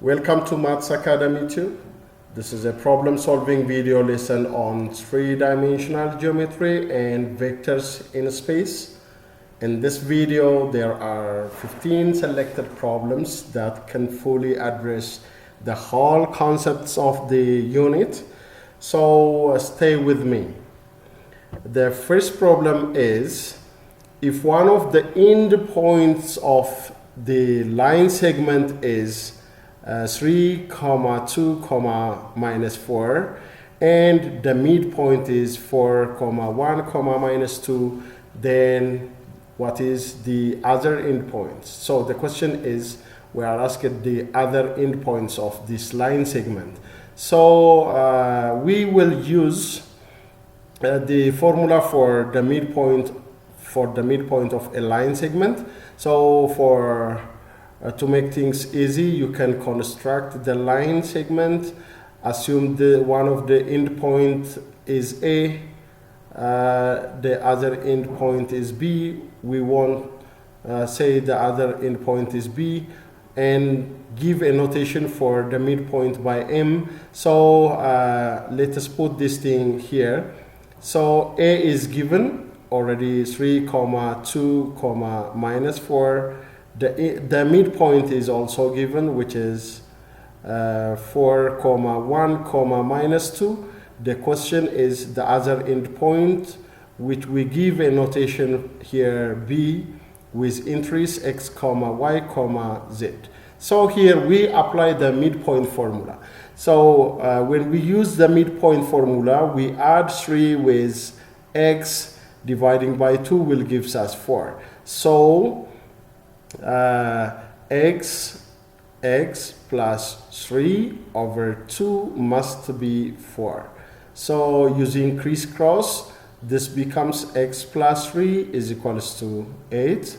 Welcome to Maths Academy 2. This is a problem-solving video lesson on three-dimensional geometry and vectors in space. In this video, there are 15 selected problems that can fully address the whole concepts of the unit. So stay with me. The first problem is, if one of the end points of the line segment is 3, 2, minus 4, and the midpoint is 4, 1, minus 2, then what is the other endpoints? So the question is, we are asking the other endpoints of this line segment. So we will use the formula for the midpoint of a line segment. So for to make things easy, you can construct the line segment. Assume one of the endpoint is A, the other endpoint is B. We won't say the other endpoint is B, and give a notation for the midpoint by M. So let us put this thing here. So A is given already, 3, 2, minus 4. The midpoint is also given, which is 4, 1, minus 2. The question is the other endpoint, which we give a notation here B with entries x, y, z. So here we apply the midpoint formula. So when we use the midpoint formula, we add 3 with x dividing by 2 will give us 4. So x plus 3 over 2 must be 4. So using crisscross, this becomes x plus 3 is equals to 8.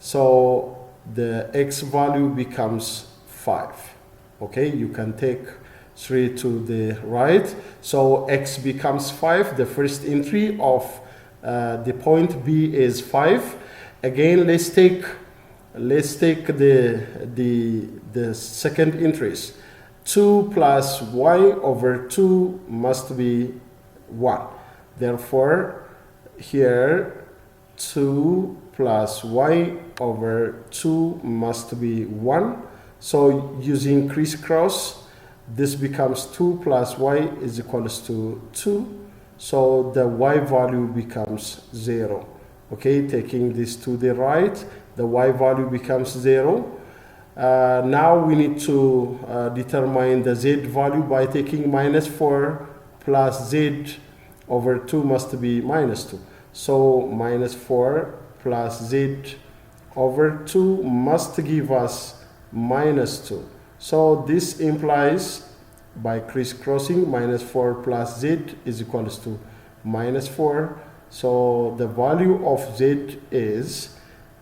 So the x value becomes 5. Okay, you can take 3 to the right. So x becomes 5. The first entry of the point B is 5. Again, let's take the second entries. 2 plus y over 2 must be 1. Therefore, here 2 plus y over 2 must be 1. So using crisscross, this becomes 2 plus y is equals to 2. So the y value becomes 0. Okay, taking this to the right, the y value becomes 0. Now we need to determine the z value by taking minus 4 plus z over 2 must be minus 2. So minus 4 plus z over 2 must give us minus 2. So this implies, by crisscrossing, minus 4 plus z is equals to minus 4. So the value of z is,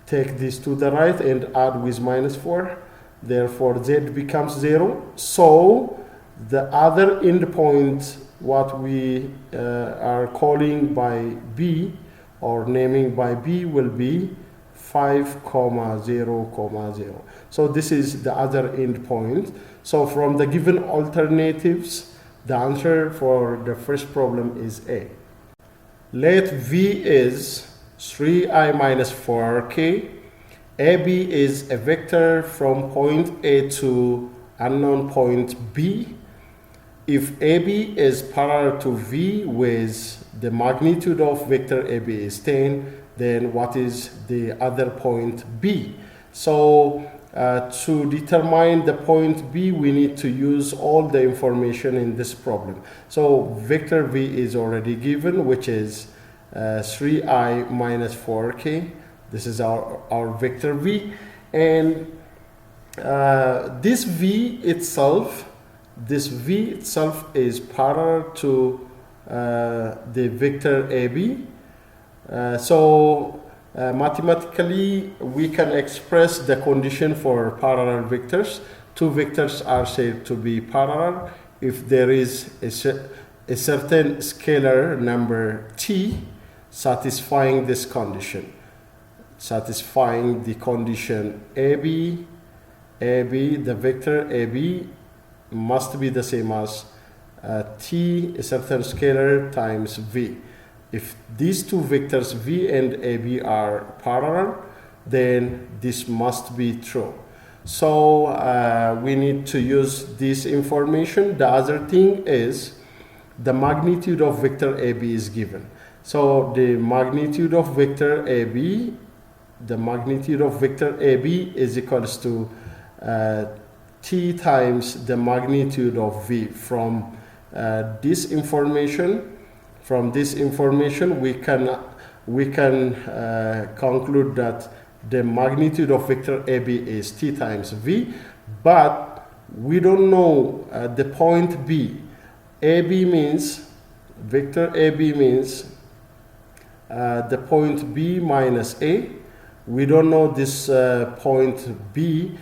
take this to the right and add with minus 4. Therefore, z becomes 0. So the other endpoint, what we are calling by B or naming by B, will be 5, 0, 0. So this is the other endpoint. So from the given alternatives, the answer for the first problem is A. Let V is 3i minus 4k. AB is a vector from point A to unknown point B. If AB is parallel to V with the magnitude of vector AB is 10, then what is the other point B? So to determine the point B, we need to use all the information in this problem. So vector V is already given, which is 3i minus 4k. This is our vector V. And this V itself is parallel to the vector AB. Mathematically, we can express the condition for parallel vectors. Two vectors are said to be parallel if there is a certain scalar number t satisfying this condition, satisfying the condition AB AB, the vector AB must be the same as t, a certain scalar, times v. If these two vectors v and AB are parallel, then this must be true. So we need to use this information. The other thing is the magnitude of vector AB is given. So the magnitude of vector AB, is equals to t times the magnitude of v. From this information, we can conclude that the magnitude of vector AB is t times v, but we don't know the point B. AB means, vector AB means the point B minus A. We don't know this point B,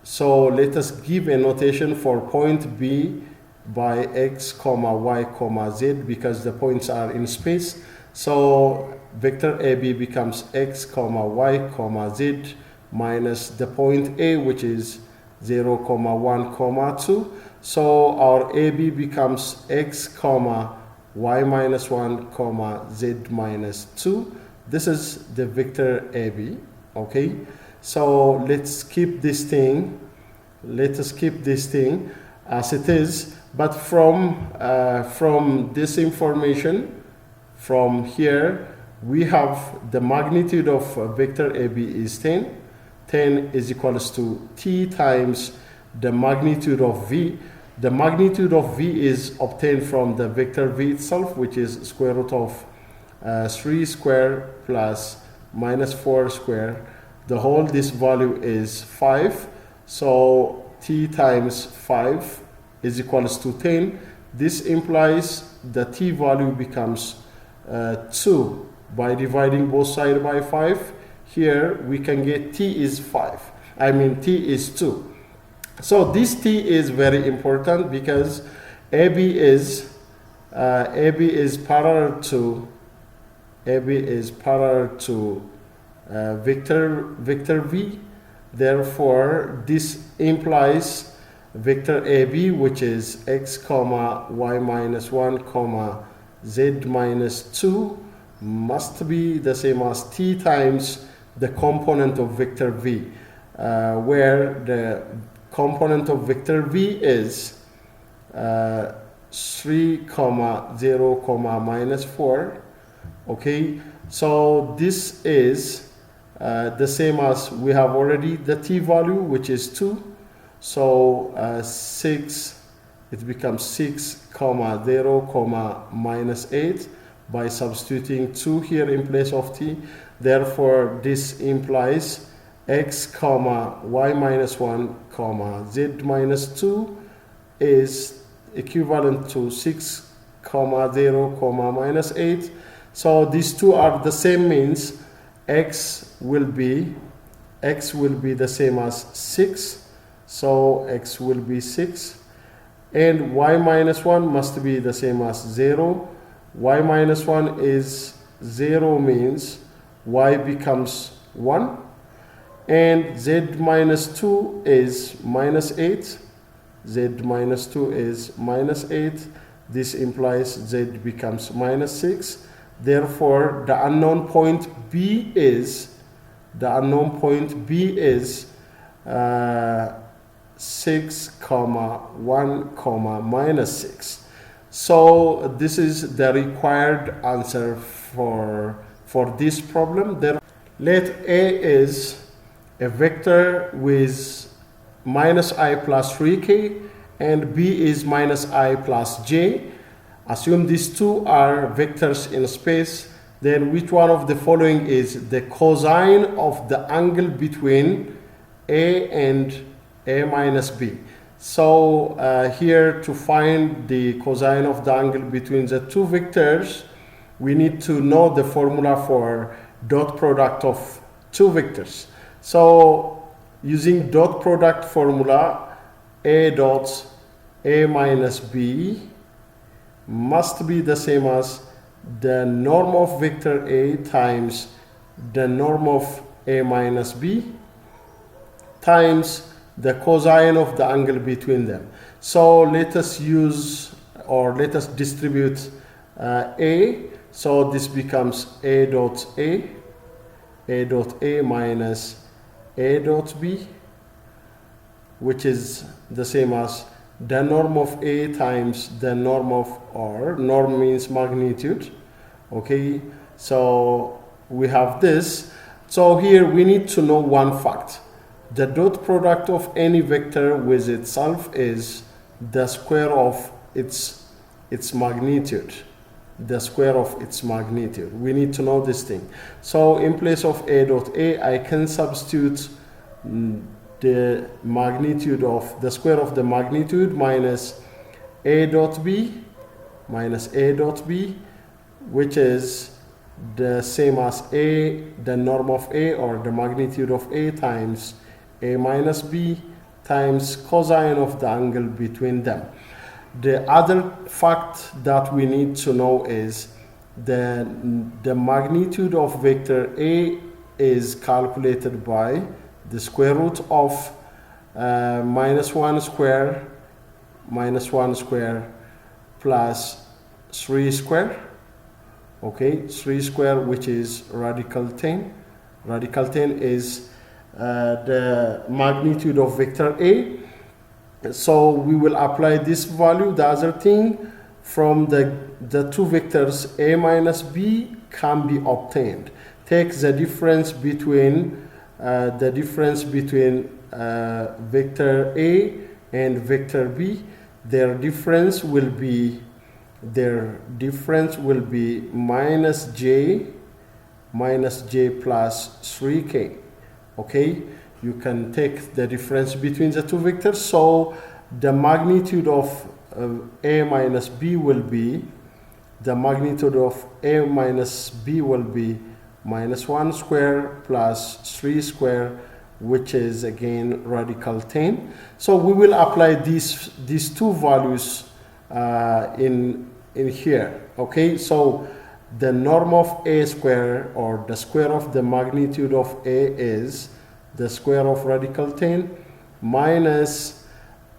so let us give a notation for point B by x comma y comma z, because the points are in space. So vector AB becomes x comma y comma z minus the point A, which is 0 comma 1 comma 2. So our AB becomes x comma y minus 1 comma z minus 2. This is the vector AB. Okay, so let's keep this thing as it is. But from this information, from here, we have the magnitude of vector AB is 10. 10 is equals to t times the magnitude of v. The magnitude of v is obtained from the vector v itself, which is square root of 3 square plus minus 4 square. The whole, this value is 5. So t times 5 is equals to 10. This implies the t value becomes 2. By dividing both sides by 5, here we can get t is 5. T is 2. So this t is very important because AB is parallel to vector v. Therefore, this implies vector AB, which is x comma y minus 1 comma z minus 2, must be the same as t times the component of vector v, where the component of vector v is 3 comma 0 comma minus 4. Okay, so this is the same as we have already the t value, which is 2. So 6, it becomes 6 comma 0 comma minus 8 by substituting 2 here in place of t. Therefore, this implies x comma y minus 1 comma z minus 2 is equivalent to 6 comma 0 comma minus 8. So these two are the same, means x will be the same as 6. So x will be 6, and y minus 1 must be the same as 0. Y minus 1 is 0, means y becomes 1, and z minus 2 is minus 8. Z minus 2 is minus 8. This implies z becomes minus 6. Therefore, the unknown point B is 6 comma 1 comma minus 6. So this is the required answer for this problem. Let A is a vector with minus I plus 3k, and B is minus I plus j. Assume these two are vectors in space, then which one of the following is the cosine of the angle between A and A minus B? So here, to find the cosine of the angle between the two vectors, we need to know the formula for dot product of two vectors. So using dot product formula, A dot A minus B must be the same as the norm of vector A times the norm of A minus B times the cosine of the angle between them. So let us use, or let us distribute A. So this becomes A dot A minus A dot B, which is the same as the norm of A times the norm of R. Norm means magnitude. Okay, so we have this. So here we need to know one fact. The dot product of any vector with itself is the square of its magnitude. The square of its magnitude. We need to know this thing. So in place of A dot A, I can substitute the magnitude of the square of the magnitude minus A dot B, which is the same as A, the norm of A, or the magnitude of A, times A minus B times cosine of the angle between them. The other fact that we need to know is the magnitude of vector A is calculated by the square root of minus 1 square plus 3 square. Okay, 3 square, which is radical 10. Radical 10 is the magnitude of vector A. So we will apply this value. The other thing, from the two vectors A minus B can be obtained. Take the difference between vector A and vector B. Their difference will be minus j plus 3k. Okay, you can take the difference between the two vectors. So the magnitude of A minus B will be, minus 1 square plus 3 square, which is again radical 10. So we will apply these two values in here. Okay, so the norm of A square, or the square of the magnitude of A, is the square of radical 10 minus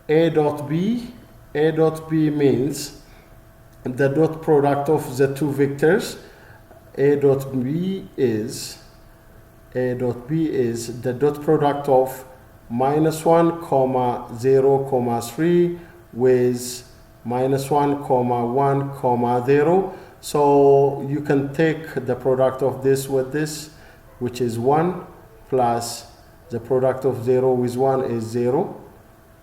A dot B. A dot B means the dot product of the two vectors. A dot B is the dot product of minus 1, 0, 3 with minus 1, 1, 0. So you can take the product of this with this, which is 1, plus the product of 0 with 1 is 0.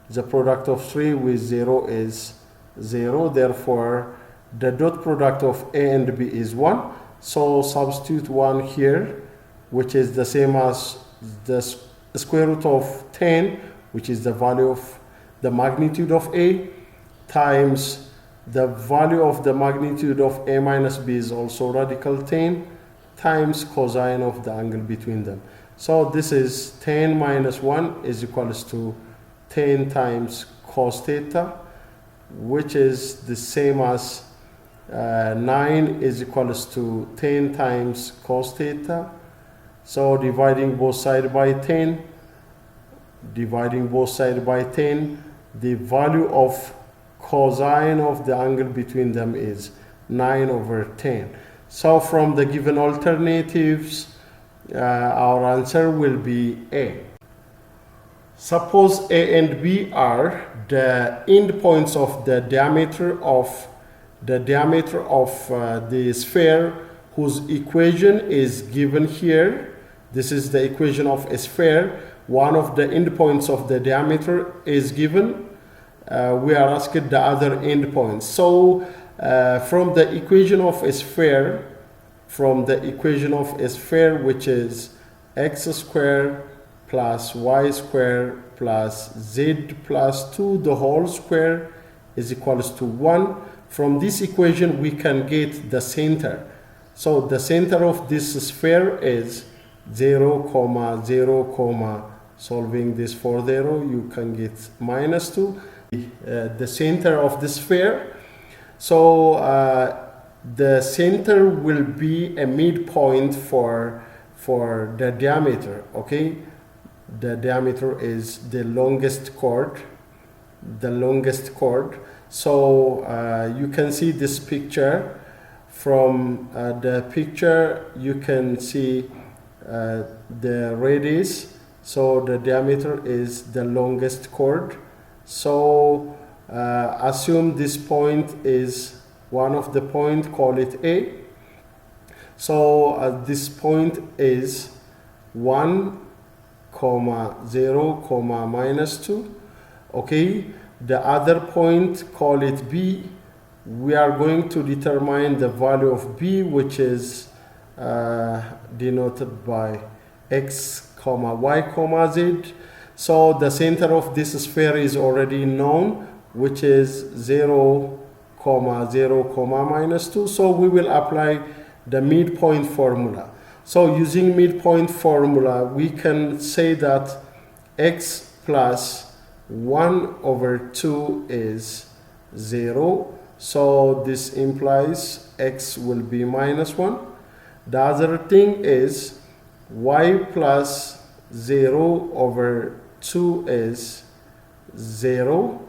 The product of 3 with 0 is 0. Therefore, the dot product of A and B is 1. So substitute 1 here, which is the same as the square root of 10, which is the value of the magnitude of A, times the value of the magnitude of A minus B is also radical 10, times cosine of the angle between them. So this is 10 minus 1 is equals to 10 times cos theta, which is the same as 9 is equals to 10 times cos theta. So dividing both sides by 10, the value of cosine of the angle between them is 9 over 10. So from the given alternatives, our answer will be A. Suppose A and B are the endpoints of the diameter of the sphere, whose equation is given here. This is the equation of a sphere. One of the endpoints of the diameter is given. We are asked the other endpoints. So from the equation of a sphere, which is x squared plus y squared plus z plus 2 the whole square is equals to 1. From this equation we can get the center. So the center of this sphere is 0, 0, solving this for 0 you can get minus 2. The center of the sphere. So the center will be a midpoint for the diameter. Okay, the diameter is the longest chord, so you can see this picture. From the picture you can see the radius, so the diameter is the longest chord. So assume this point is one of the point, call it A. So this point is 1, 0, -2. Okay, the other point, call it B. We are going to determine the value of B, which is denoted by X, Y, Z. So the center of this sphere is already known, which is 0, 0, -2. So we will apply the midpoint formula. So using midpoint formula, we can say that X plus 1/2 is 0. So this implies X will be -1. The other thing is Y plus 0/2 is 0.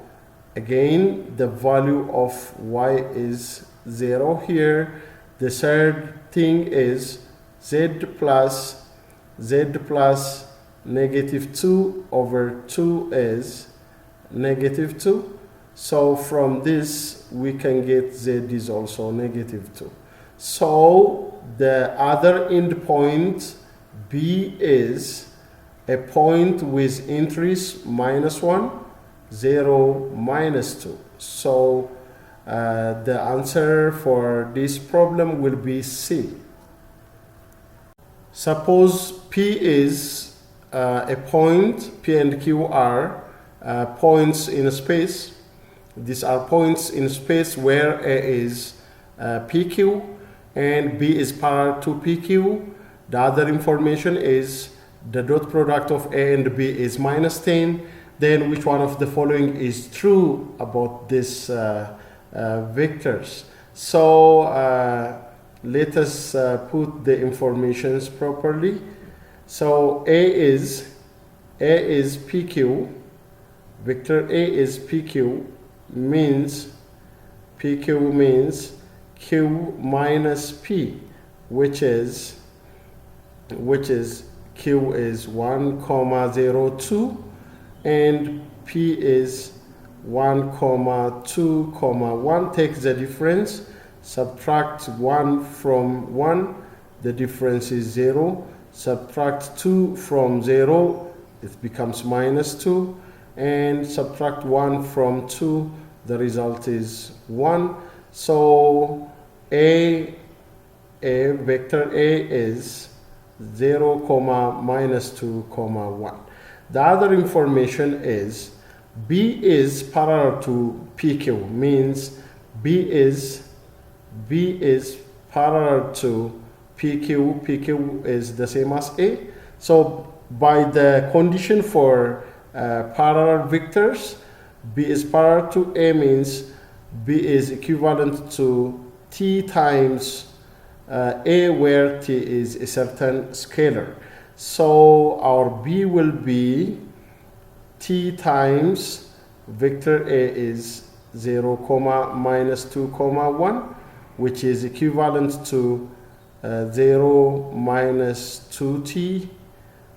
Again, the value of Y is 0 here. The third thing is Z plus -2/2 is -2. So from this we can get Z is also -2. So the other endpoint B is a point with entries -1, 0, -2. So the answer for this problem will be C. Suppose P is a point, P and Q are points in space. These are points in space where A is PQ and B is parallel to PQ. The other information is the dot product of A and B is -10. Then which one of the following is true about these vectors? So let us put the informations properly. So A is PQ. Vector A is PQ means Q minus P, which is Q is 1, 0, 2 and P is 1, 2, 1. Take the difference, subtract 1 from 1, the difference is 0. Subtract 2 from 0, it becomes -2. And subtract 1 from 2, the result is 1. So vector A is 0, -2, 1. The other information is B is parallel to PQ, means B is parallel to PQ. PQ is the same as A. So by the condition for parallel vectors, B is parallel to A means B is equivalent to T times A, where T is a certain scalar. So our B will be T times vector A is 0, -2, 1, which is equivalent to 0 -2t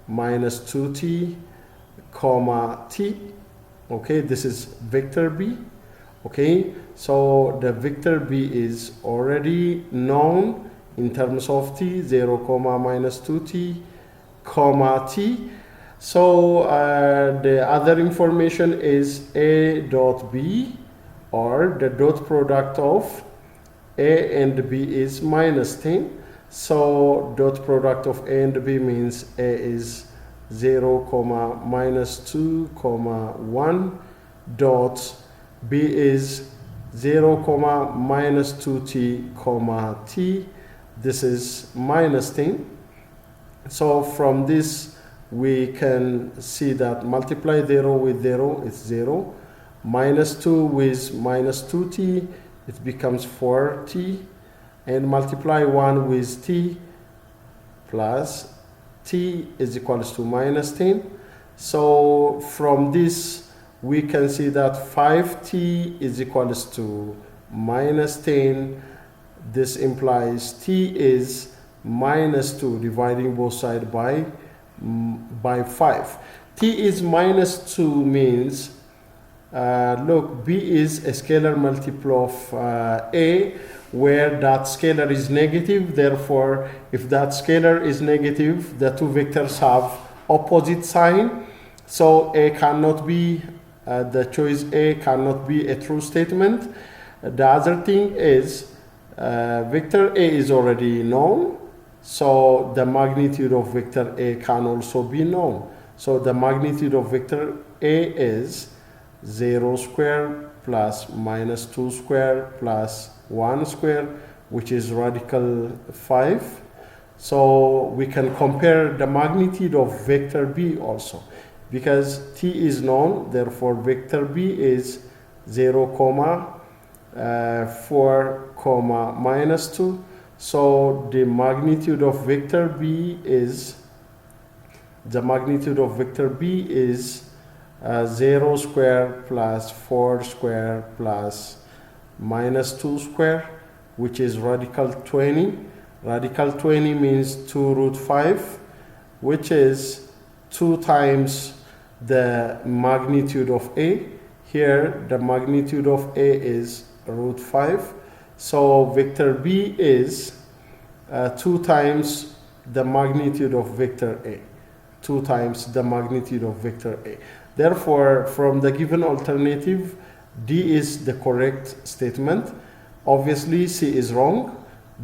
-2t, T. Okay, this is vector B. Okay, so the vector B is already known in terms of T, 0, -2t, T. So the other information is A dot B, or the dot product of A and B is -10. So dot product of A and B means A is 0, -2, 1, dot B is 0, -2t, T. This is -10. So from this we can see that multiply 0 with 0 is 0, -2 with -2t, it becomes 4t, and multiply 1 with t plus t is equals to -10. So from this, we can see that 5t is equals to minus 10. This implies t is minus 2, dividing both sides by 5. T is minus 2 means, look, b is a scalar multiple of a, where that scalar is negative. Therefore, if that scalar is negative, the two vectors have opposite sign. So a cannot be, the choice A cannot be a true statement. The other thing is, vector A is already known, so the magnitude of vector A can also be known. So the magnitude of vector A is 0 square plus minus 2 square plus 1 square, which is radical 5. So we can compare the magnitude of vector B also, because t is known. Therefore, vector B is 0, 4, minus 2. So the magnitude of vector B is, 0 square plus 4 square plus minus 2 square, which is radical 20. Radical 20 means 2 root 5, which is 2 times the magnitude of A. Here, the magnitude of A is root 5. So vector B is 2 times the magnitude of vector A. 2 times the magnitude of vector A. Therefore, from the given alternative, D is the correct statement. Obviously, C is wrong.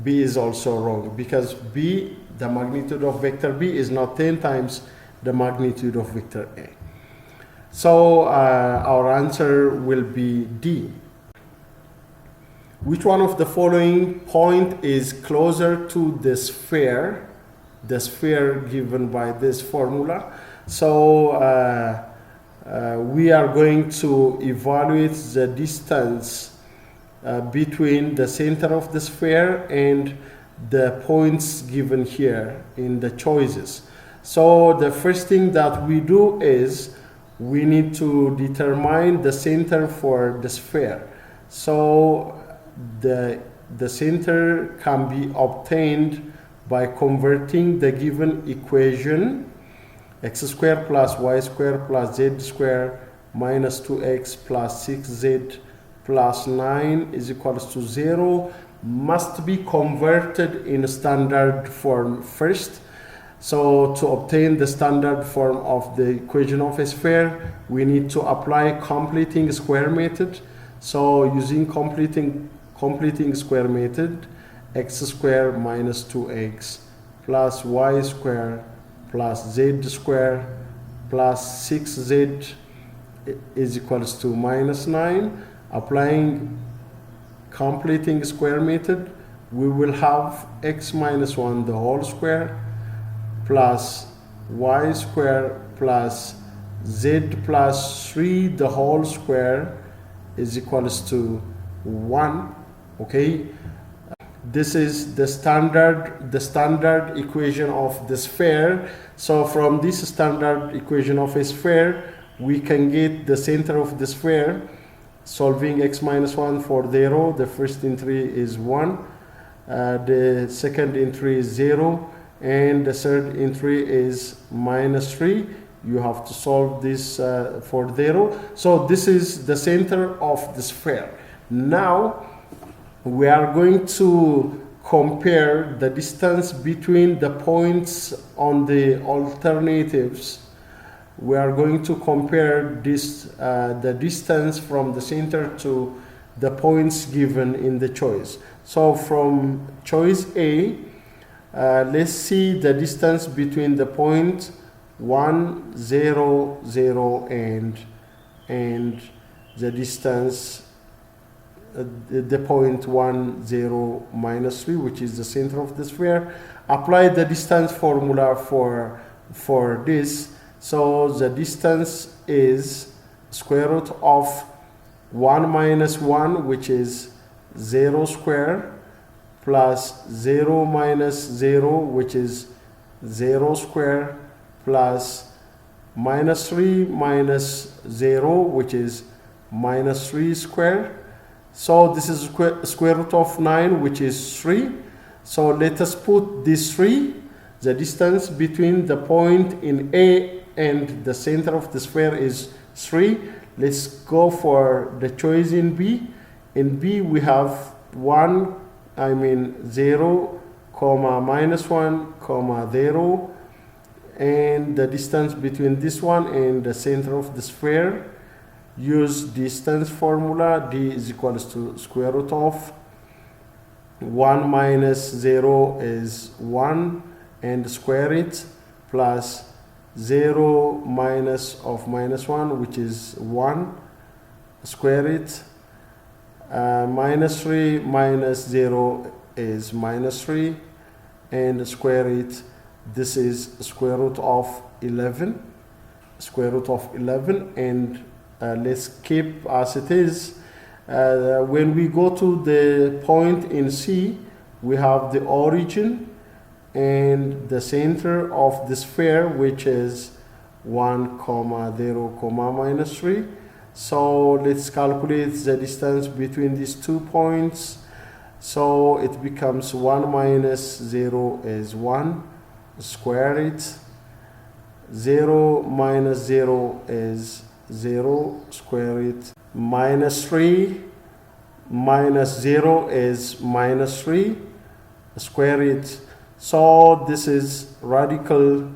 B is also wrong, because B, the magnitude of vector B is not 10 times the magnitude of vector A. So our answer will be D. Which one of the following point is closer to the sphere given by this formula? So we are going to evaluate the distance between the center of the sphere and the points given here in the choices. So the first thing that we do is we need to determine the center for the sphere. So the center can be obtained by converting the given equation, x squared plus y squared plus z squared minus 2x plus 6z plus 9 is equals to 0, must be converted in standard form first. So to obtain the standard form of the equation of a sphere, we need to apply completing square method. So using completing square method, x squared minus 2x plus y squared plus z squared plus 6z is equals to minus 9. Applying completing square method, we will have x minus 1 the whole square plus y square plus z plus 3 the whole square is equals to 1. Okay, this is the standard equation of the sphere. So from this standard equation of a sphere, we can get the center of the sphere. Solving x minus 1 for 0, the first entry is 1, the second entry is 0, and the third entry is minus 3. You have to solve this for 0. So this is the center of the sphere. Now we are going to compare the distance between the points on the alternatives. We are going to compare this, the distance from the center to the points given in the choice. So from choice A, let's see the distance between the point 1, 0, 0 and the distance, the point 1, 0, minus 3, which is the center of the sphere. Apply the distance formula for this. So the distance is square root of 1 minus 1, which is 0 square, plus 0 minus 0, which is 0 square, plus minus 3 minus 0, which is minus 3 square. So this is square root of 9, which is 3. So let us put this 3, the distance between the point in A and the center of the sphere is 3. Let's go for the choice in B. In B we have 0, comma, minus 1, comma, 0. And the distance between this one and the center of the sphere, use distance formula. D is equals to square root of 1 minus 0 is 1 and square it, plus 0 minus of minus 1, which is 1, square it, minus 3 minus 0 is minus 3 and square it. This is square root of 11, and let's keep as it is. When we go to the point in C, we have the origin and the center of the sphere, which is 1, 0, minus 3. So let's calculate the distance between these 2 points. So it becomes 1 minus 0 is 1, square it. 0 minus 0 is 0, square it. Minus 3 minus 0 is minus 3, square it. So this is radical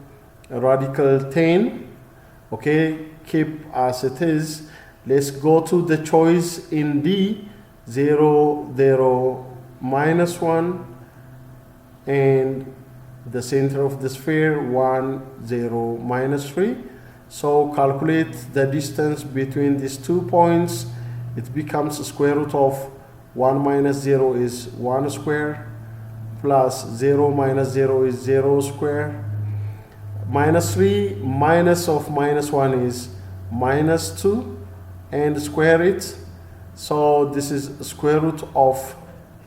10. Okay, keep as it is. Let's go to the choice in D. 0, 0, minus 1, and the center of the sphere 1, 0, minus 3. So calculate the distance between these 2 points. It becomes square root of 1 minus 0 is 1 square, plus 0 minus 0 is 0 square. Minus 3 minus of minus 1 is minus 2, and square it. So this is square root of,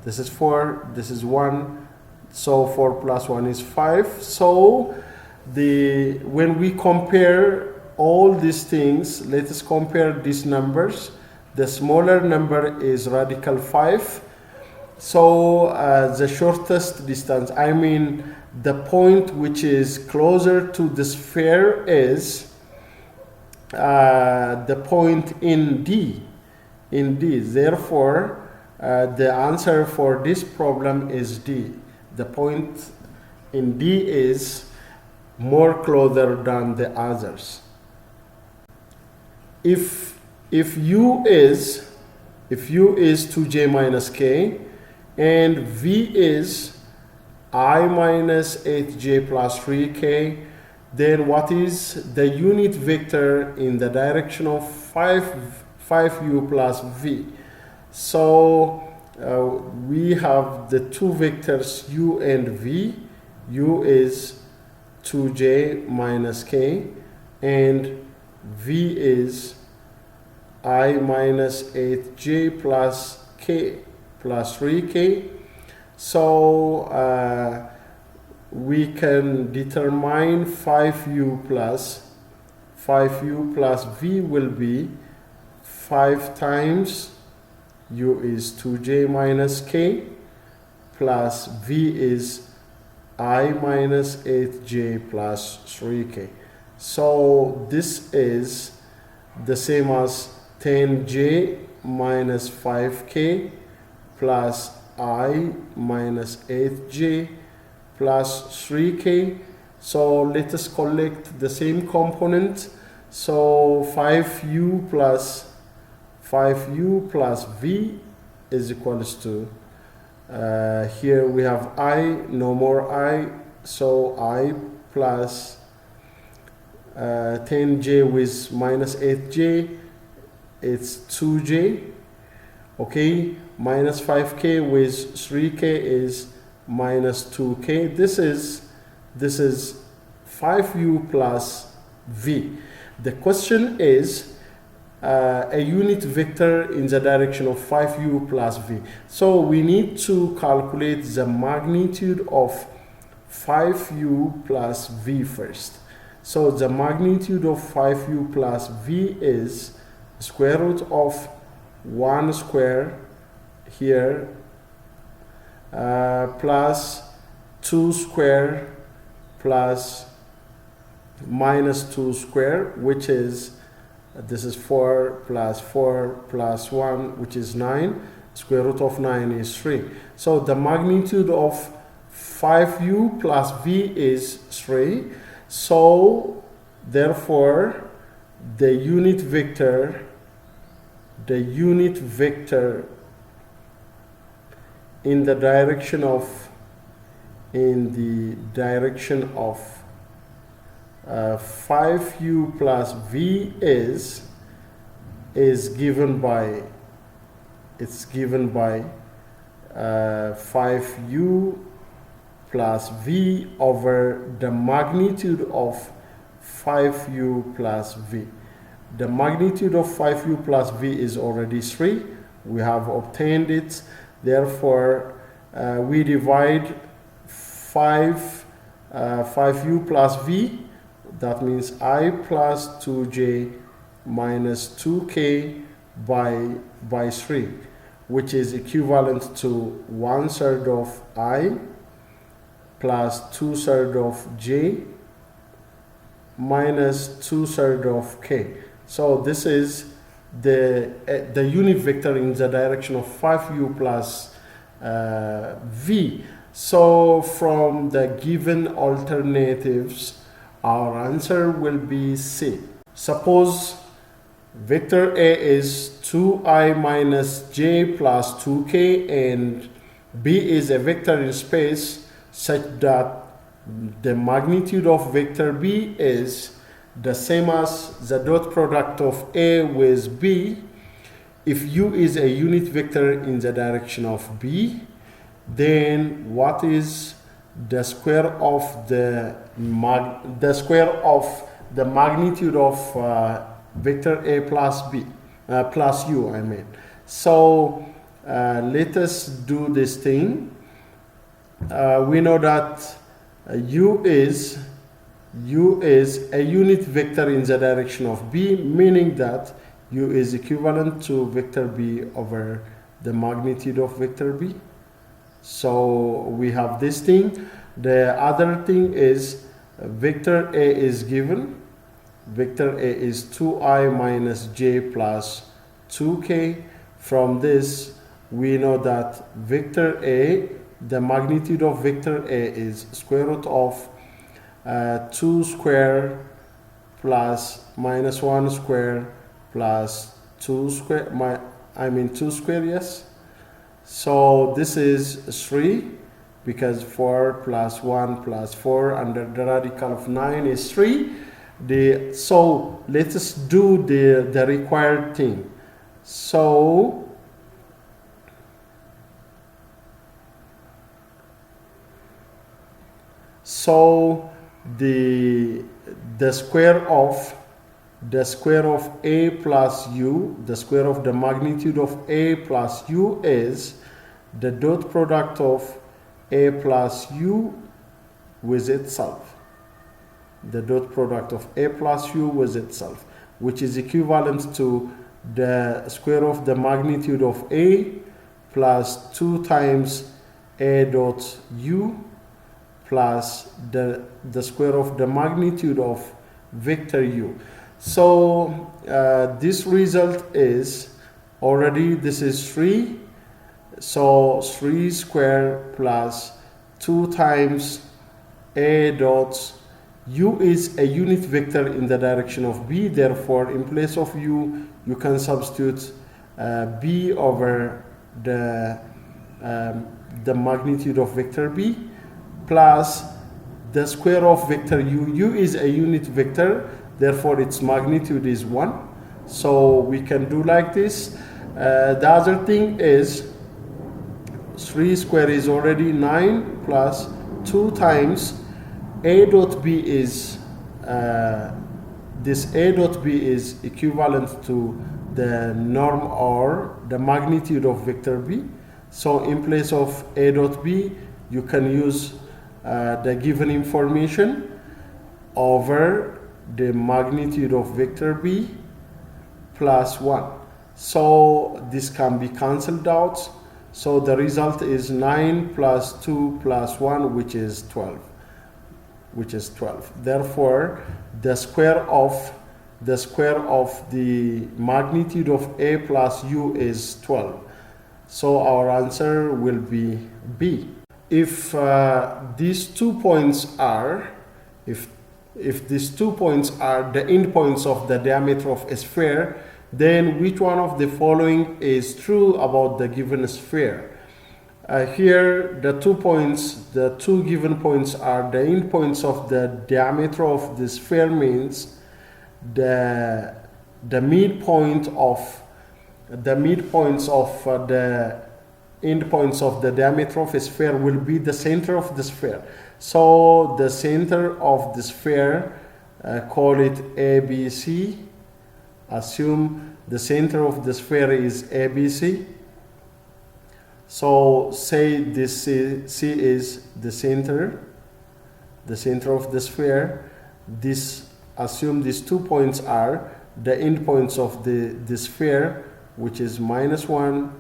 this is 4, this is 1. So 4 plus 1 is 5. So when we compare all these things, let us compare these numbers. The smaller number is radical 5. So the shortest distance, I mean the point which is closer to the sphere, is the point in D. Therefore, the answer for this problem is D. The point in D is more closer than the others. If U is 2j minus k and V is I minus 8j plus 3k, then what is the unit vector in the direction of 5u plus v? So we have the two vectors u and v. U is 2j minus k and v is I minus 8j plus k plus 3k. So we can determine 5u plus v will be 5 times u is 2j minus k plus v is I minus 8j plus 3k. So this is the same as 10j minus 5k plus I minus 8j plus 3k. So let us collect the same component. So 5u plus v is equals to, here we have I, no more I, so I plus 10j with minus 8j, it's 2j, okay, minus 5k with 3k is minus 2k. This is 5u plus v. The question is a unit vector in the direction of 5u plus v. So we need to calculate the magnitude of 5u plus v first. So the magnitude of 5u plus v is square root of 1 square here plus 2 square plus minus 2 square, which is, this is 4 plus 1, which is 9. Square root of 9 is 3. So the magnitude of 5u plus v is 3. So therefore the unit vector in the direction of 5u plus v is given by 5u plus v over the magnitude of 5u plus v. The magnitude of 5u plus v is already 3. We have obtained it. Therefore, we divide 5u plus v. That means I plus 2j minus 2k by 3, which is equivalent to 1/3 of I plus 2/3 of j minus 2/3 of k. So this is the unit vector in the direction of 5u plus v. So from the given alternatives, our answer will be C. Suppose vector A is 2i minus j plus 2k and B is a vector in space such that the magnitude of vector B is the same as the dot product of A with B. If u is a unit vector in the direction of B, then what is the square of the magnitude of vector A plus B plus u, I mean. So let us do this thing. We know that u is a unit vector in the direction of B, meaning that u is equivalent to vector B over the magnitude of vector B. So we have this thing. The other thing is vector A is given. Vector A is 2i minus j plus 2k. From this, we know that vector A, the magnitude of vector A is square root of 2 square plus minus 1 square plus 2 square, 2 square, yes. So this is 3 because 4 plus 1 plus 4 under the radical of 9 is 3. So let us do the required thing. So the square of A plus u, the square of the magnitude of A plus u is the dot product of A plus u with itself. The dot product of A plus u with itself, which is equivalent to the square of the magnitude of A plus 2 times A dot u plus the square of the magnitude of vector u. So this result is already, this is 3. So 3 square plus 2 times A dot u is a unit vector in the direction of B. Therefore, in place of u, you can substitute B over the magnitude of vector B plus the square of vector u. U is a unit vector, therefore its magnitude is 1. So we can do like this. The other thing is 3 square is already 9 plus 2 times A dot B is this A dot B is equivalent to the norm or the magnitude of vector B. So in place of A dot B, you can use the given information. over the magnitude of vector b plus 1. So this can be cancelled out. So the result is 9 plus 2 plus 1, which is 12. Therefore, the square of the magnitude of a plus u is 12. So our answer will be B. If these 2 points are, if these 2 points are the endpoints of the diameter of a sphere, then which one of the following is true about the given sphere? Here, the 2 given points are the endpoints of the diameter of the sphere, means the midpoints of the endpoints of the diameter of a sphere will be the center of the sphere. So the center of the sphere, call it ABC. Assume the center of the sphere is ABC. So say this C is the center of the sphere. Assume these 2 points are the endpoints of the sphere, which is -1,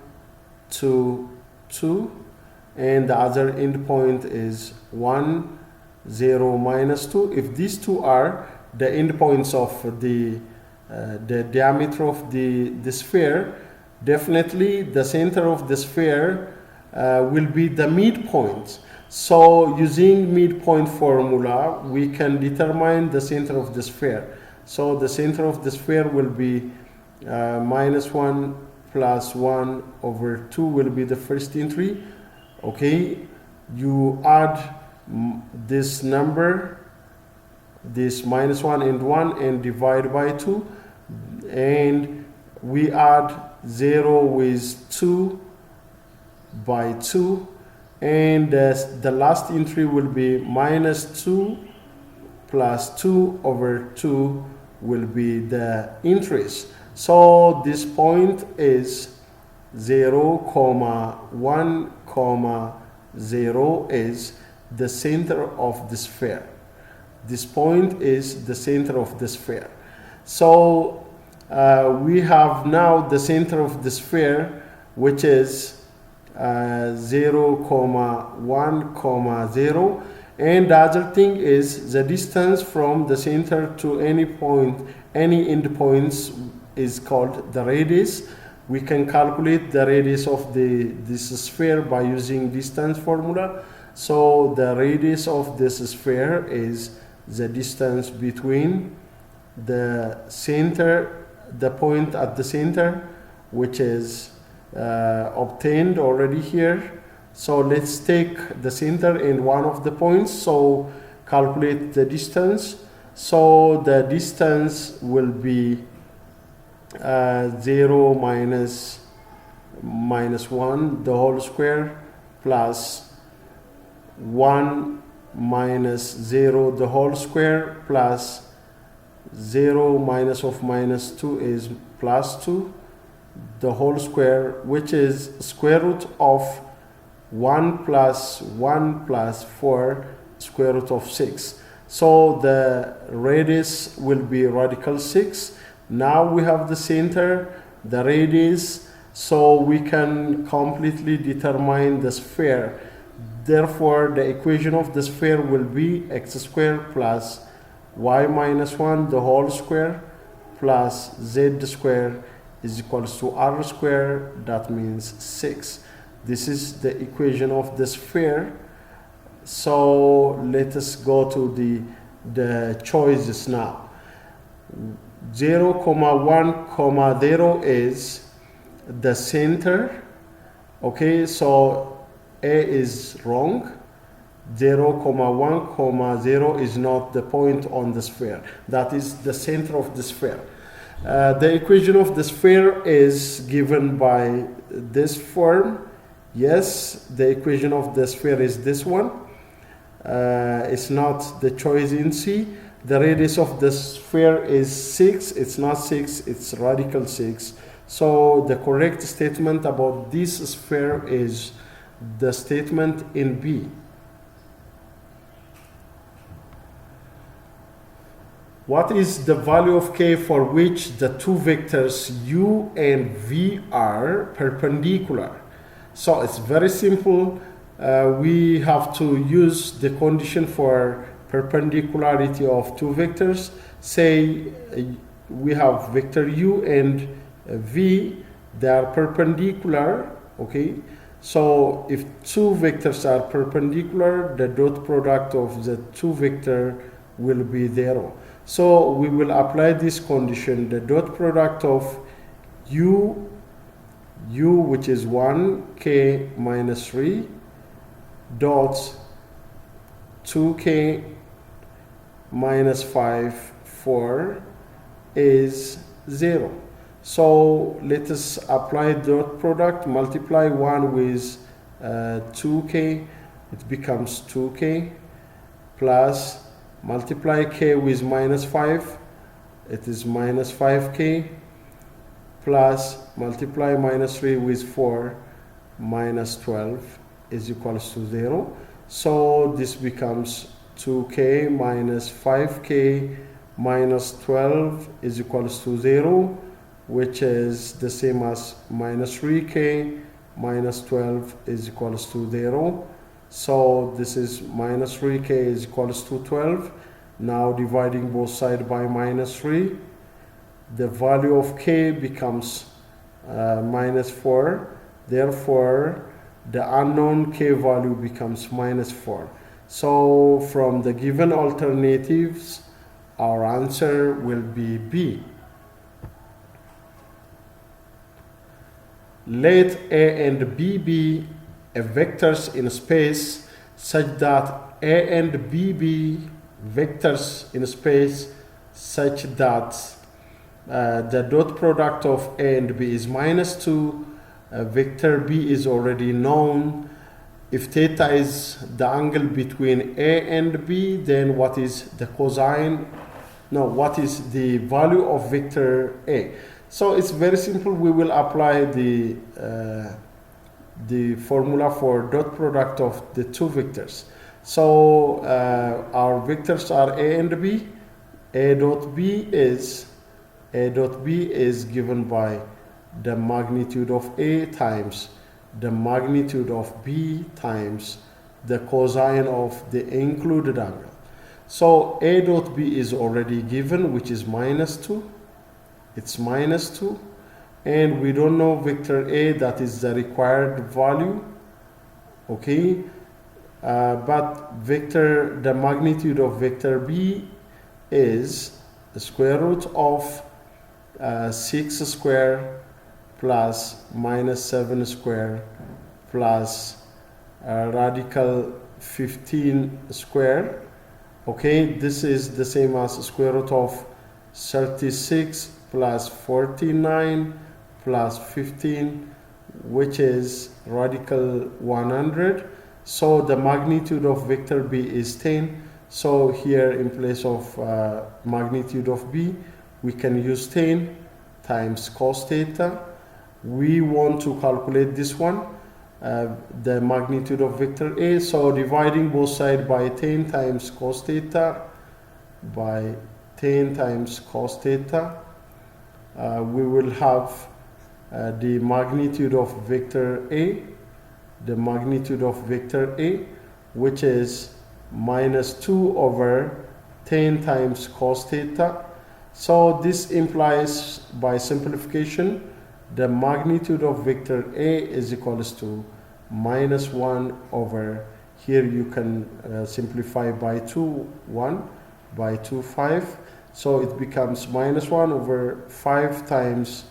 2, 2, and the other endpoint is 1, 0, -2. If these two are the endpoints of the diameter of the sphere, definitely the center of the sphere will be the midpoint. So using midpoint formula, we can determine the center of the sphere. So the center of the sphere will be -1 plus 1 over 2 will be the first entry. Okay, you add this number, this -1 and 1, and divide by 2, and we add 0 with 2 by 2, and the last entry will be -2 plus 2 over 2 will be the entries. So this point is 0, 1, 0 is the center of the sphere. This point is the center of the sphere. So we have now the center of the sphere, which is 0, 1, 0. And the other thing is the distance from the center to any point, any endpoints, is called the radius. We can calculate the radius of this sphere by using distance formula. So the radius of this sphere is the distance between the center, the point at the center, which is obtained already here. So let's take the center in one of the points, so calculate the distance. So the distance will be 0 minus 1 the whole square plus 1 minus 0 the whole square plus 0 minus of -2 is +2 the whole square, which is square root of 1 plus 1 plus 4 square root of 6. So the radius will be radical 6. Now we have the center, the radius, so we can completely determine the sphere. Therefore, the equation of the sphere will be x squared plus y minus 1 the whole square plus z squared is equals to r squared, that means 6. This is the equation of the sphere. So let us go to the choices now. 0, 1, 0 is the center. Okay, so A is wrong. 0, 1, 0 is not the point on the sphere. That is the center of the sphere. The equation of the sphere is given by this form. Yes, the equation of the sphere is this one. It's not the choice in C. The radius of the sphere is 6. It's not 6, it's radical 6. So the correct statement about this sphere is the statement in B. what is the value of k for which the two vectors u and v are perpendicular? So it's very simple. We have to use the condition for perpendicularity of two vectors. Say we have vector u and v, they are perpendicular, okay? So if two vectors are perpendicular, the dot product of the two vector will be 0. So we will apply this condition. The dot product of u which is 1, k minus 3, dot 2k minus 5, 4 is 0. So let us apply dot product, multiply 1 with 2k, it becomes 2k, plus multiply k with minus 5, it is minus 5k, plus multiply minus 3 with 4, minus 12 is equals to 0. So this becomes 2k minus 5k minus 12 is equals to 0, which is the same as minus 3k minus 12 is equals to 0. So this is minus 3k is equals to 12. Now dividing both sides by minus 3, the value of k becomes minus 4. Therefore, the unknown k value becomes minus 4. So from the given alternatives, our answer will be B. Let A and B be vectors in space such that A and B be vectors in space such that the dot product of A and B is minus 2. Vector B is already known. If theta is the angle between A and B, then what is the cosine? No, what is the value of vector A? So it's very simple. We will apply the formula for dot product of the two vectors. So our vectors are A and B. A dot B is given by the magnitude of A times the magnitude of B times the cosine of the included angle. So A dot B is already given, which is minus 2. It's minus 2. And we don't know vector A, that is the required value. Okay. But the magnitude of vector B is the square root of 6 square plus minus 7 square plus radical 15 square. Okay, this is the same as square root of 36 plus 49 plus 15, which is radical 100. So the magnitude of vector B is 10. So here in place of magnitude of B, we can use 10 times cos theta. We want to calculate this one, the magnitude of vector A. So dividing both sides by 10 times cos theta by 10 times cos theta, we will have the magnitude of vector A, which is minus 2 over 10 times cos theta. So this implies, by simplification, the magnitude of vector A is equals to minus 1 over, here you can simplify by 2, 1, by 2, 5. So it becomes minus 1 over 5 times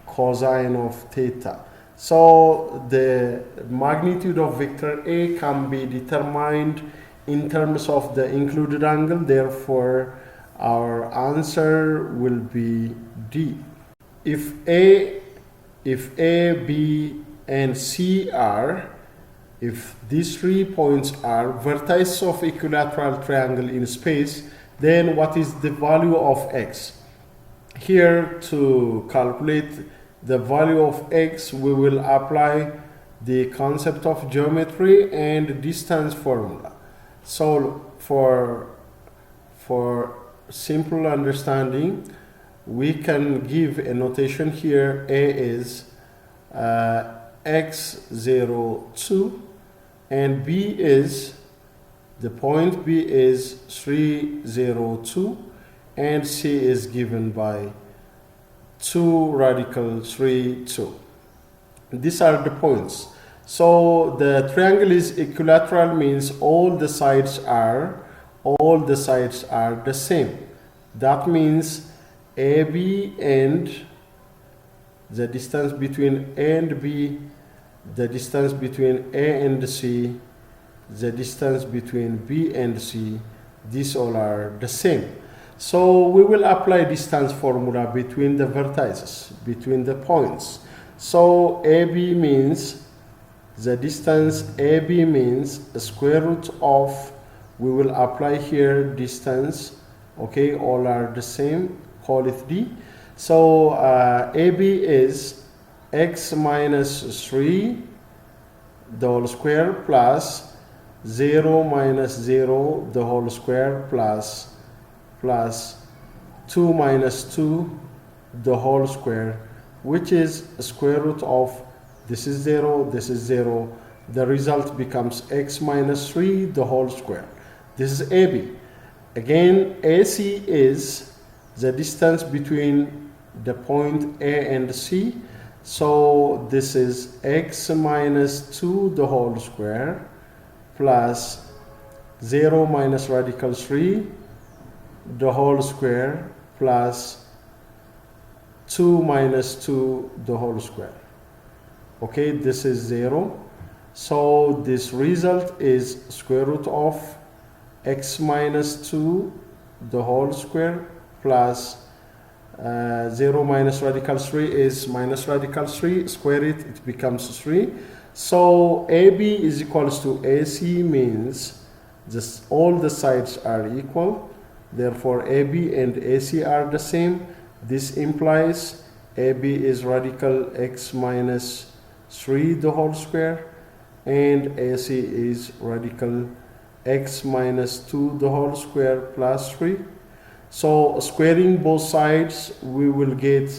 cosine of theta. So the magnitude of vector A can be determined in terms of the included angle. Therefore, our answer will be D. If A, B, and C are, if these 3 points are vertices of equilateral triangle in space, then what is the value of x? Here, to calculate the value of x, we will apply the concept of geometry and distance formula. So for simple understanding, we can give a notation here. A is x02, and B is, the point B is 302, and C is given by 2 radical 3, 2. These are the points. So the triangle is equilateral, means all the sides are the same. That means AB and the distance between A and B, the distance between A and C, the distance between B and C, these all are the same. So we will apply distance formula between the vertices, between the points. So AB means, the distance AB means square root of, we will apply here distance, okay, all are the same, call it D. So AB is x minus 3 the whole square plus 0 minus 0 the whole square plus 2 minus 2 the whole square, which is square root of, this is 0, this is 0. The result becomes x minus 3 the whole square. This is AB. Again, AC is the distance between the point A and C. So this is x minus 2 the whole square plus 0 minus radical 3 the whole square plus 2 minus 2 the whole square. Okay, this is 0. So this result is square root of x minus 2 the whole square plus 0 minus radical 3 is minus radical 3, square it becomes 3. So AB is equals to AC, means just all the sides are equal, therefore AB and AC are the same. This implies AB is radical x minus 3 the whole square, and AC is radical x minus 2 the whole square plus 3. So squaring both sides, we will get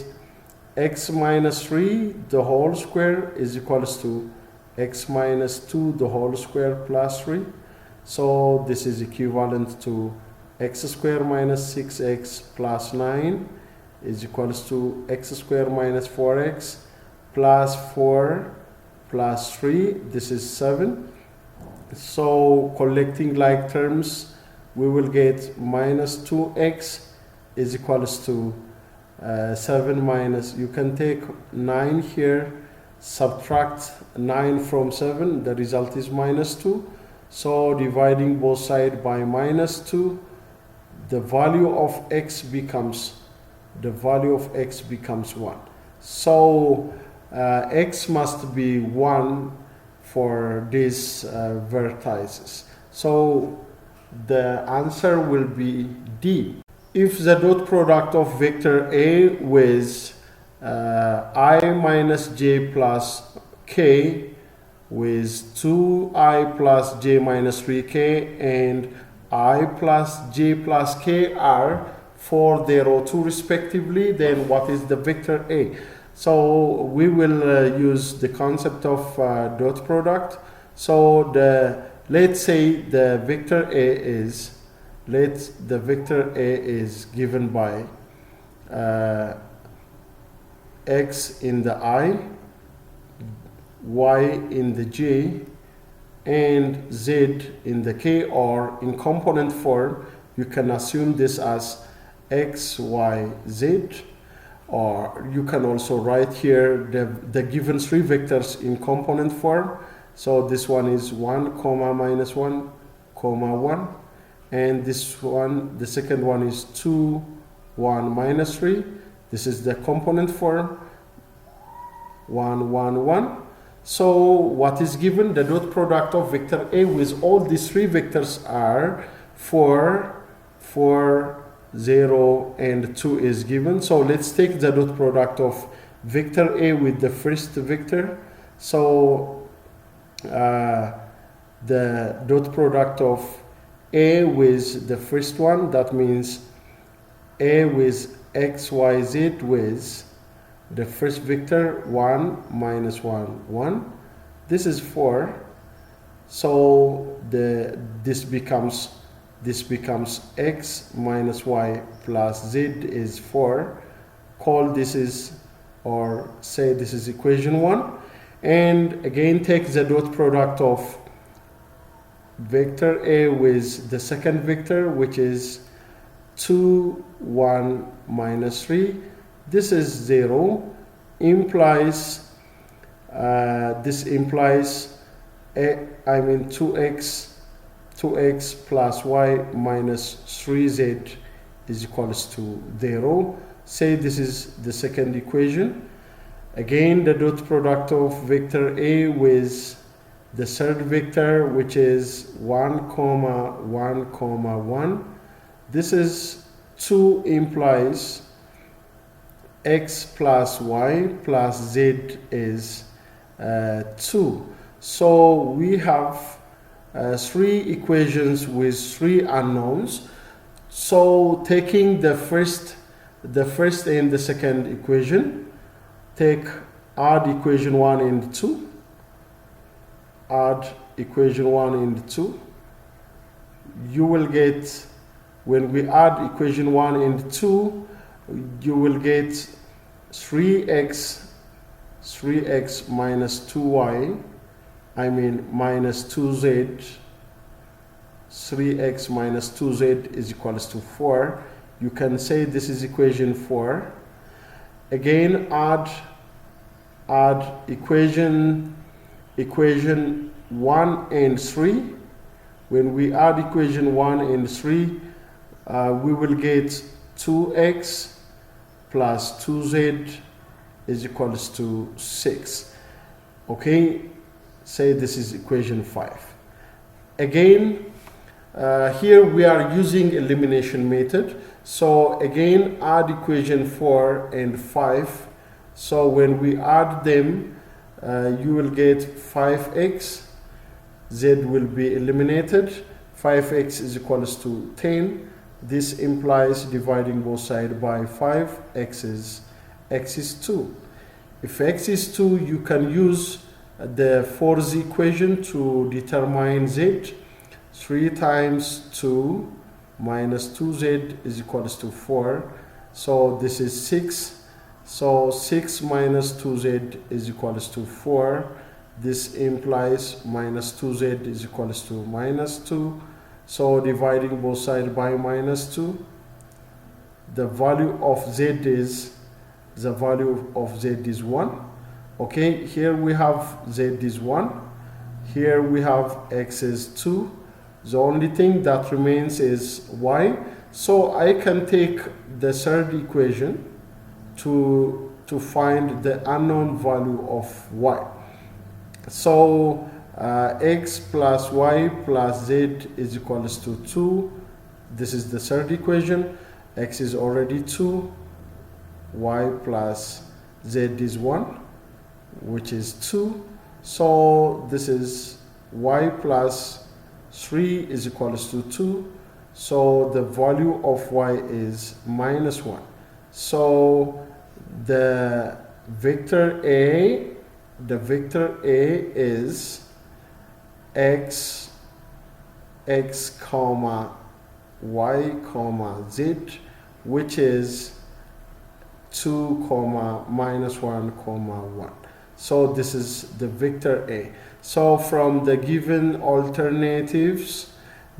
x minus 3 the whole square is equals to x minus 2 the whole square plus 3. So this is equivalent to x square minus 6x plus 9 is equals to x square minus 4x plus 4 plus 3. This is 7. So collecting like terms, we will get minus 2x is equals to 7 minus, you can take 9 here, subtract 9 from 7, the result is minus 2. So dividing both sides by minus 2, the value of x becomes 1. So x must be 1 for these vertices. So the answer will be D. If the dot product of vector A with I minus j plus k with 2i plus j minus 3k and I plus j plus k are for their row 2 respectively, then what is the vector A? So we will use the concept of dot product. So let's say the vector A is given by x in the I, y in the j, and z in the k, or in component form, you can assume this as x, y, z, or you can also write here the given 3 vectors in component form. So this one is 1, minus 1, 1, and this one, the second one is 2, 1, minus 3. This is the component form, 1, 1, 1. So what is given? The dot product of vector A with all these 3 vectors are 4, 0, and 2 is given. So let's take the dot product of vector A with the first vector. So the dot product of A with the first one, that means A with x, y, z with the first vector 1 minus 1, 1. This is 4. So this becomes x minus y plus z is 4. Call this is, or say this is equation 1. And again take the dot product of vector A with the second vector, which is 2, 1 minus 3. This is 0, implies this implies 2x plus y minus 3z is equals to 0. Say this is the second equation. Again, the dot product of vector A with the third vector, which is 1, 1, 1. This is 2, implies x plus y plus z is 2. So we have 3 equations with 3 unknowns. So taking the first and the second equation, add equation 1 and 2. Add equation 1 and 2. You will get, when we add equation 1 and 2, you will get 3x minus 2y, minus 2z. 3x minus 2z is equals to 4. You can say this is equation 4. Again, add equation 1 and 3. When we add equation 1 and 3, we will get 2x plus 2z is equals to 6. Okay, say this is equation 5. Again, here we are using elimination method. So again, add equation 4 and 5. So when we add them, you will get 5x, z will be eliminated, 5x is equals to 10. This implies dividing both sides by 5, x is 2. If x is 2, you can use the fourth equation to determine z. 3 times 2 minus 2z is equals to 4. So this is 6. So 6 minus 2z is equals to 4. This implies minus 2z is equals to minus 2. So dividing both sides by minus 2, the value of z is 1. Okay, here we have z is 1. Here we have x is 2. The only thing that remains is y. So I can take the third equation to find the unknown value of y. So x plus y plus z is equals to 2. This is the third equation. X is already 2. Y plus z is 1, which is 2. So this is y plus 3 is equals to 2. So the value of y is minus 1. So the vector A is x comma y comma z, which is 2 comma minus 1 comma 1. So this is the vector A. So from the given alternatives,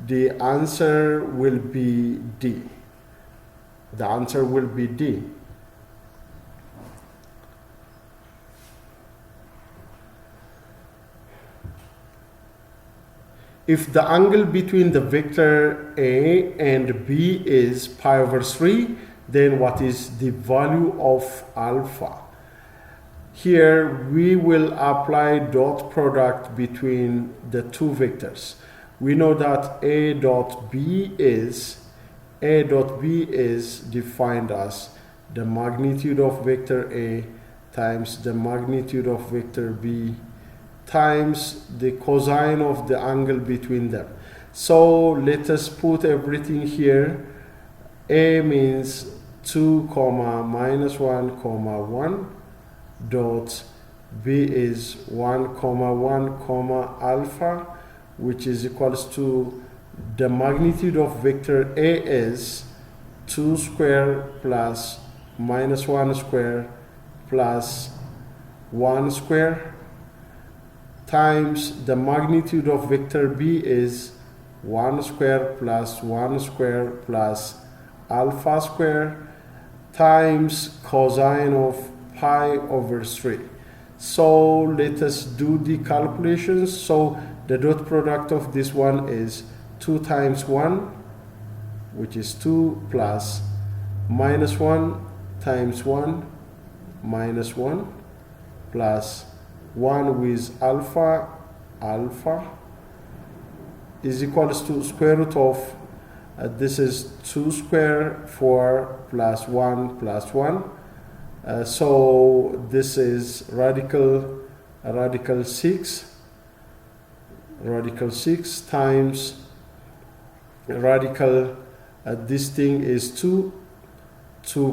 the answer will be D. The answer will be D. If the angle between the vector A and B is pi over 3, then what is the value of alpha? Here we will apply dot product between the two vectors. We know that A dot B is defined as the magnitude of vector A times the magnitude of vector B times the cosine of the angle between them. So let us put everything here. A means 2 comma minus 1 comma 1 dot B is 1 comma 1 comma alpha, which is equals to the magnitude of vector A is 2 square plus minus 1 square plus 1 square times the magnitude of vector B is 1 square plus 1 square plus alpha square times cosine of pi over 3. So let us do the calculations. So the dot product of this one is 2 times 1, which is 2, plus minus 1 times 1 minus 1 plus 1 with alpha is equals to square root of this is 2 square 4 plus 1 plus 1. So this is radical 6 times radical this thing is 2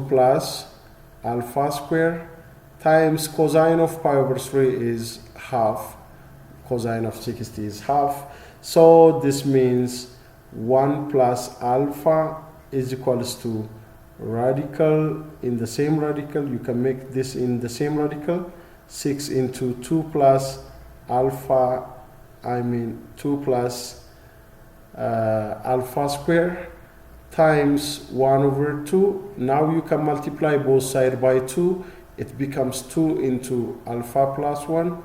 plus alpha square times cosine of pi over 3 is half, cosine of 60 is half. So this means 1 plus alpha is equals to radical in the same radical, you can make this in the same radical, 6 into 2 plus alpha, 2 plus alpha square times 1 over 2. Now you can multiply both sides by 2. It becomes 2 into alpha plus 1,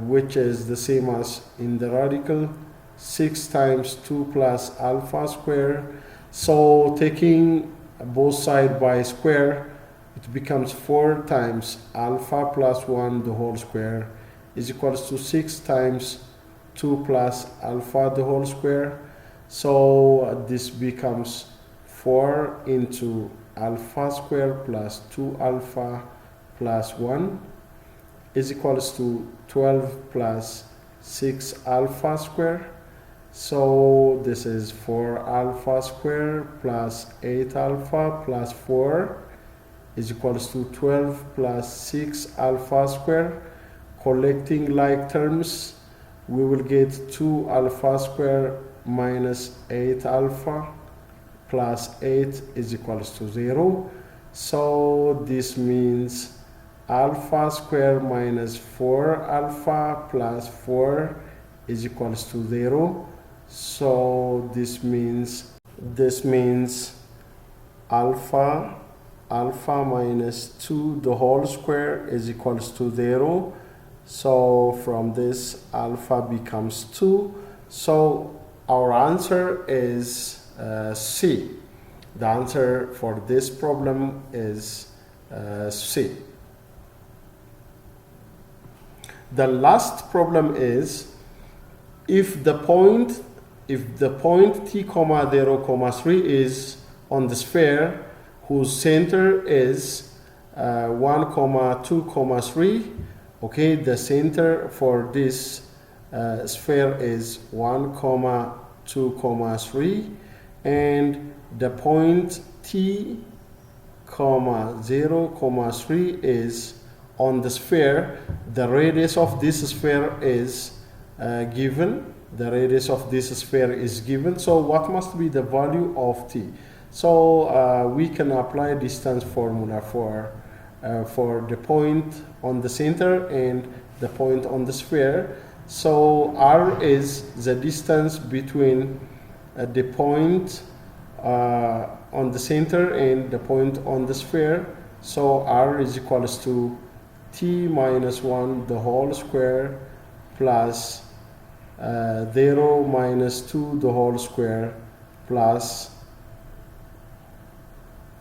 which is the same as in the radical, 6 times 2 plus alpha square. So taking both sides by square, it becomes 4 times alpha plus 1 the whole square is equals to 6 times 2 plus alpha the whole square. So this becomes 4 into alpha square plus 2 alpha plus 1 is equals to 12 plus 6 alpha square. So this is 4 alpha square plus 8 alpha plus 4 is equals to 12 plus 6 alpha square. Collecting like terms, we will get 2 alpha square minus 8 alpha plus 8 is equals to 0. So this means alpha square minus 4 alpha plus 4 is equals to 0. So this means alpha minus 2 the whole square is equals to 0. So from this alpha becomes 2. So our answer is C. The answer for this problem is C. The last problem is if the point t comma 0 comma 3 is on the sphere whose center is 1 comma 2 comma 3. Okay, the center for this sphere is 1 comma 2 comma 3, and the point t comma 0 comma 3 is on the sphere. The radius of this sphere is given. The radius of this sphere is given. So what must be the value of t? So we can apply distance formula for the point on the center and the point on the sphere. So r is the distance between the point on the center and the point on the sphere. So r is equals to t minus 1 the whole square plus 0 minus 2 the whole square plus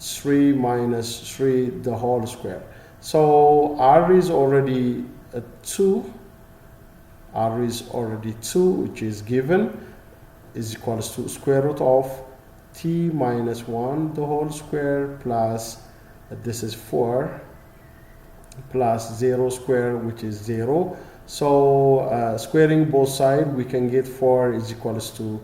3 minus 3 the whole square. So r is already 2. R is already 2, which is given, is equals to square root of t minus 1 the whole square plus this is 4 plus 0 square, which is 0. So squaring both sides, we can get 4 is equals to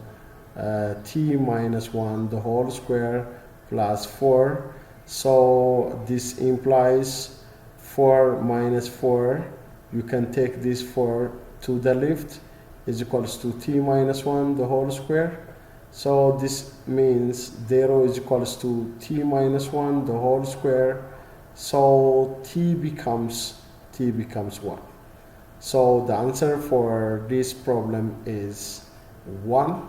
t minus 1 the whole square plus 4. So this implies 4 minus 4, you can take this 4 to the left, is equals to t minus 1 the whole square. So this means 0 is equals to t minus 1 the whole square. So t becomes 1. So the answer for this problem is 1.